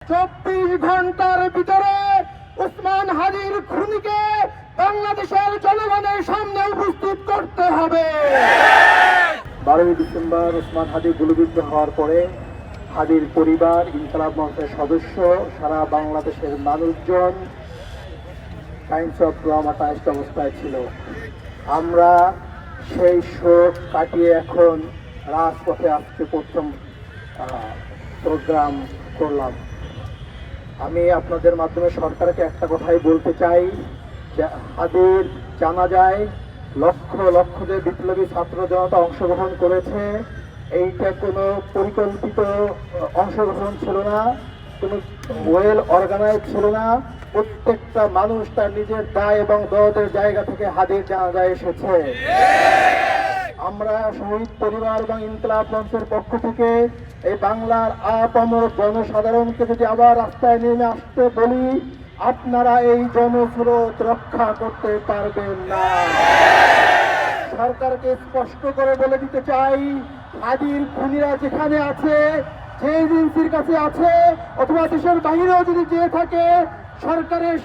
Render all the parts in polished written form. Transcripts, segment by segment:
24 ঘন্টার ভিতরে ওসমান হাদির খুনিকে বাংলাদেশের জনগণের সামনে উপস্থিত করতে হবে। 12 ডিসেম্বর ওসমান হাদি গুলিবিদ্ধ হওয়ার পরে হাদির পরিবার, ইনকিলাব মঞ্চের সদস্য, সারা বাংলাদেশের মানুষজন কাইন্ডস অফ ট্রমাটাইজড অবস্থায় ছিল। আমরা সেই শোক কাটিয়ে এখন রাজপথে আজকে প্রথম প্রোগ্রাম করলাম। আমি আপনাদের মাধ্যমে সরকারকে একটা কথাই বলতে চাই যে হাদির জানাজায় লক্ষ লক্ষ যে বিপ্লবী ছাত্র জনতা অংশগ্রহণ করেছে, এইটা কোনো পরিকল্পিত অংশগ্রহণ ছিল না, কোনো ওয়েল অর্গানাইজ ছিল না। প্রত্যেকটা মানুষ তার নিজের দায় এবং দরদের জায়গা থেকে হাদির জানাজায় এসেছে। আমরা শহীদ পরিবার এবং ইনকিলাব মঞ্চের পক্ষ থেকে এই বাংলার আপামর জনসাধারণকে যদি আবার রাস্তায় নেমে আসতে বলি, আপনারা এই জনস্রোত রক্ষা করতে পারবেন না। সরকারকে স্পষ্ট করে বলে দিতে চাই, হাদির খুনিরা যেখানে আছে, যে এজেন্সির কাছে আছে অথবা দেশের বাইরেও যদি যেয়ে থাকে, সরকারের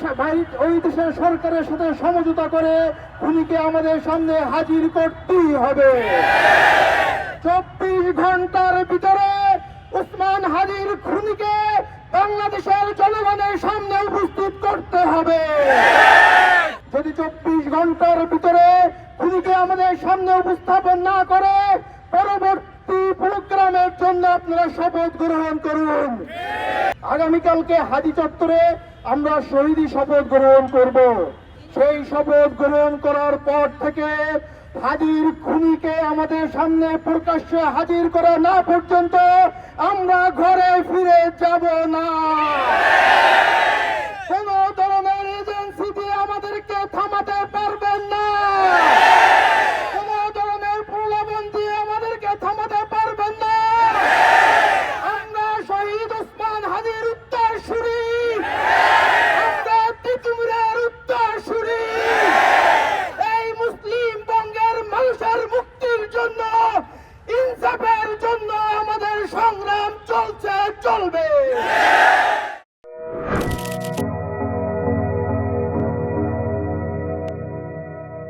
ওই দেশের সরকারের সাথে সমঝোতা করে খুনিকে আমাদের সামনে হাজির করতেই হবে। 24 ঘন্টার ভিতরে ওসমান হাদির খুনিকে বাংলাদেশের জনগণের সামনে উপস্থিত করতে হবে। যদি 24 ঘন্টার ভিতরে খুনিকে আমাদের সামনে উপস্থাপন না করে, পরবর্তী প্রোগ্রামের জন্য আপনারা শপথ গ্রহণ করুন। আগামীকালকে হাদি চত্বরে আমরা শহীদি শপথ গ্রহণ করব। সেই শপথ গ্রহণ করার পর থেকে হাদির খুনিকে আমাদের সামনে প্রকাশ্যে হাজির করা না পর্যন্ত আমরা ঘরে ফিরে যাব না।